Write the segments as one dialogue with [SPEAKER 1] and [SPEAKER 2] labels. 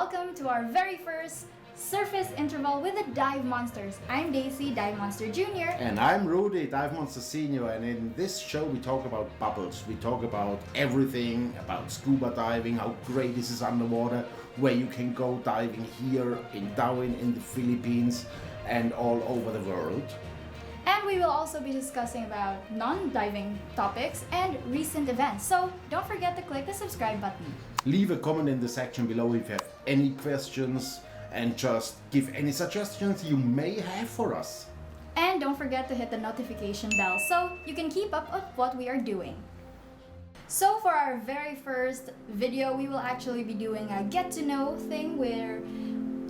[SPEAKER 1] welcome to our very first surface interval with the Dive Monsters. I'm Daisy, Dive Monster Jr.
[SPEAKER 2] And I'm Rudy, Dive Monster Senior, and in this show we talk about bubbles. We talk about everything, about scuba diving, how great this is underwater, where you can go diving here in Darwin in the Philippines and all over the world.
[SPEAKER 1] And we will also be discussing about non-diving topics and recent events. So don't forget to click the subscribe button.
[SPEAKER 2] Leave a comment in the section below if you have any questions and just give any suggestions you may have for us.
[SPEAKER 1] And don't forget to hit the notification bell so you can keep up with what we are doing. So for our very first video, we will actually be doing a get to know thing where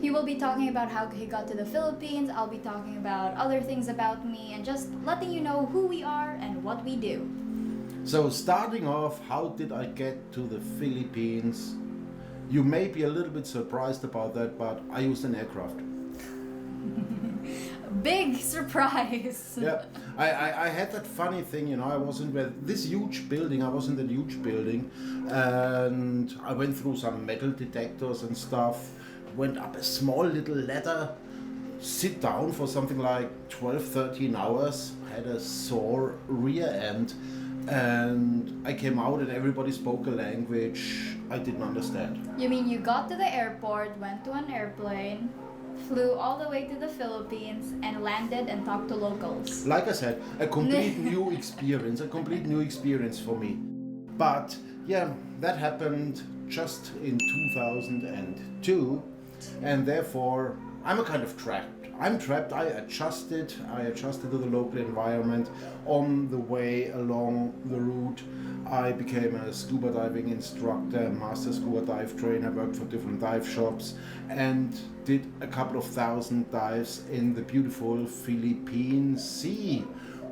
[SPEAKER 1] he will be talking about how he got to the Philippines, I'll be talking about other things about me, and just letting you know who we are and what we do.
[SPEAKER 2] So starting off, how did I get to the Philippines? You may be a little bit surprised about that, but I used an aircraft.
[SPEAKER 1] Big surprise!
[SPEAKER 2] Yeah, I had that funny thing, you know, I was in this huge building, and I went through some metal detectors and stuff, went up a small little ladder, sit down for something like 12-13 hours, had a sore rear end, and I came out and everybody spoke a language I didn't understand.
[SPEAKER 1] You mean you got to the airport, went to an airplane, flew all the way to the Philippines, and landed and talked to locals?
[SPEAKER 2] Like I said, a complete new experience for me. But yeah, that happened just in 2002, and therefore I'm a kind of trapped. I'm trapped. I adjusted to the local environment. On the way along the route, I became a scuba diving instructor, master scuba dive trainer, worked for different dive shops, and did a couple of thousand dives in the beautiful Philippine Sea,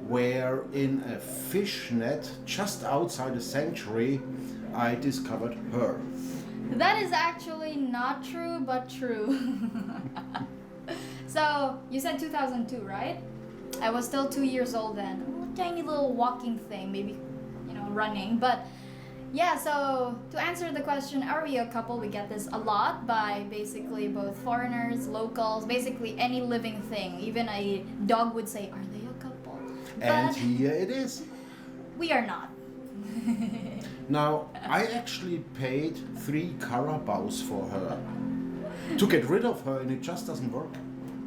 [SPEAKER 2] where in a fish net just outside a sanctuary, I discovered her.
[SPEAKER 1] That is actually not true, but true. So, you said 2002, right? I was still 2 years old then. A tiny little walking thing, maybe, running. But yeah, so to answer the question, are we a couple? We get this a lot by basically both foreigners, locals, basically any living thing. Even a dog would say, are they a couple?
[SPEAKER 2] And
[SPEAKER 1] But
[SPEAKER 2] here it is.
[SPEAKER 1] we are not.
[SPEAKER 2] Now, I actually paid 3 carabaos for her to get rid of her, and it just doesn't work.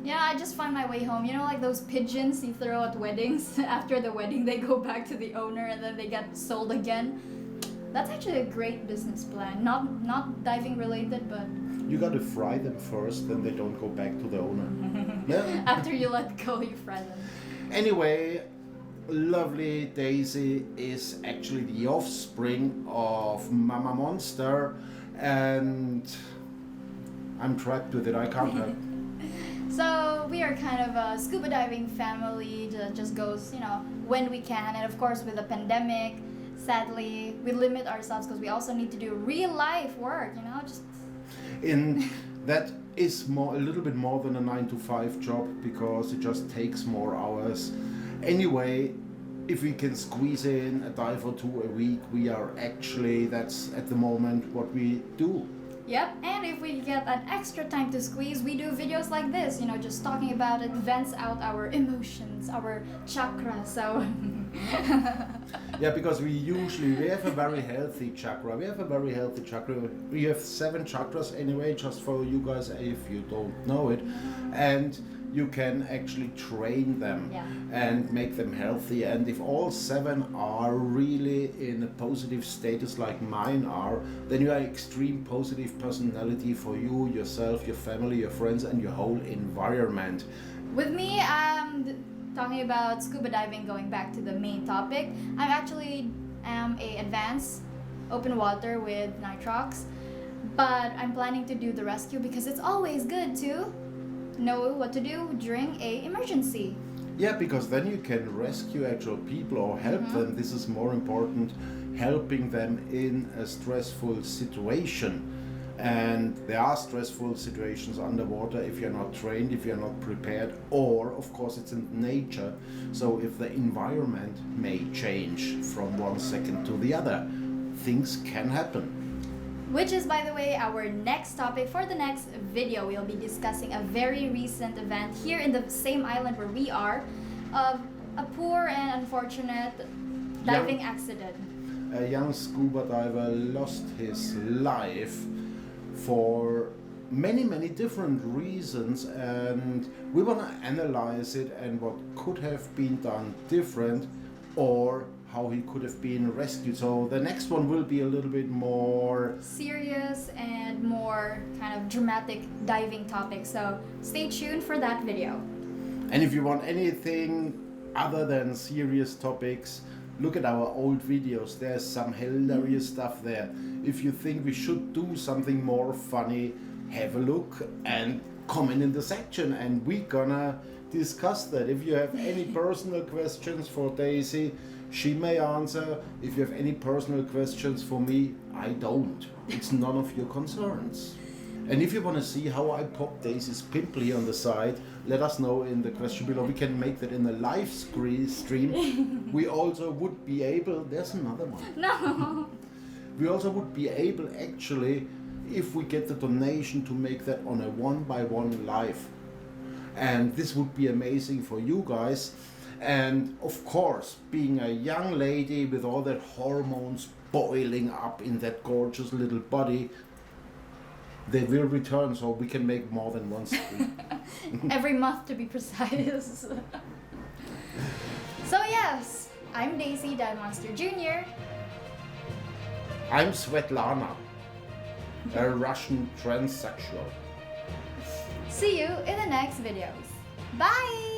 [SPEAKER 1] Yeah, I just find my way home. You know, like those pigeons you throw at weddings. After the wedding, they go back to the owner and then they get sold again. That's actually a great business plan. Not diving related, but
[SPEAKER 2] You gotta fry them first, then they don't go back to the owner. Yeah.
[SPEAKER 1] after you let go, you fry them.
[SPEAKER 2] Anyway, lovely Daisy is actually the offspring of Mama Monster, and I'm trapped with it. I can't help.
[SPEAKER 1] So we are kind of a scuba diving family that just goes, when we can. And of course, with the pandemic, sadly, we limit ourselves because we also need to do real life work, just
[SPEAKER 2] In that is a little bit more than a 9-to-5 job, because it just takes more hours. Anyway, if we can squeeze in a dive or 2 a week, that's at the moment what we do.
[SPEAKER 1] Yep, and if we get an extra time to squeeze, we do videos like this, just talking about it, vents out our emotions, our chakras, so...
[SPEAKER 2] Yeah, because we have a very healthy chakra. We have 7 chakras anyway, just for you guys if you don't know it. And you can actually train them and make them healthy. And if all 7 are really in a positive status like mine are, then you are extreme positive personality for you, yourself, your family, your friends, and your whole environment.
[SPEAKER 1] With me, talking about scuba diving, going back to the main topic, I'm actually a advanced open water with nitrox, but I'm planning to do the rescue because it's always good to know what to do during a emergency.
[SPEAKER 2] Yeah, because then you can rescue actual people or help them. This is more important, helping them in a stressful situation. And there are stressful situations underwater if you're not trained, if you're not prepared, or of course it's in nature. So if the environment may change from one second to the other, things can happen.
[SPEAKER 1] Which is, by the way, our next topic for the next video. We'll be discussing a very recent event here in the same island where we are, of a poor and unfortunate diving accident.
[SPEAKER 2] A young scuba diver lost his life for many different reasons, and we want to analyze it and what could have been done different, or how he could have been rescued. So the next one will be a little bit more
[SPEAKER 1] serious and more kind of dramatic diving topic. So stay tuned for that video.
[SPEAKER 2] And if you want anything other than serious topics, look at our old videos. There's some hilarious stuff there. If you think we should do something more funny, have a look and comment in the section, and we're gonna discuss that. If you have any personal questions for Daisy, she may answer. If you have any personal questions for me, I don't. It's none of your concerns. And if you want to see how I pop Daisy's pimply on the side, let us know in the question below. We can make that in a live stream. We also would be able, there's another one.
[SPEAKER 1] No.
[SPEAKER 2] We also would be able, actually, if we get the donation, to make that on a 1x1 live. And this would be amazing for you guys. And of course, being a young lady with all that hormones boiling up in that gorgeous little body, they will return, so we can make more than one stream.
[SPEAKER 1] Every month, to be precise. So yes, I'm Daisy, Dive Monster Jr.
[SPEAKER 2] I'm Svetlana, a Russian transsexual.
[SPEAKER 1] See you in the next videos. Bye!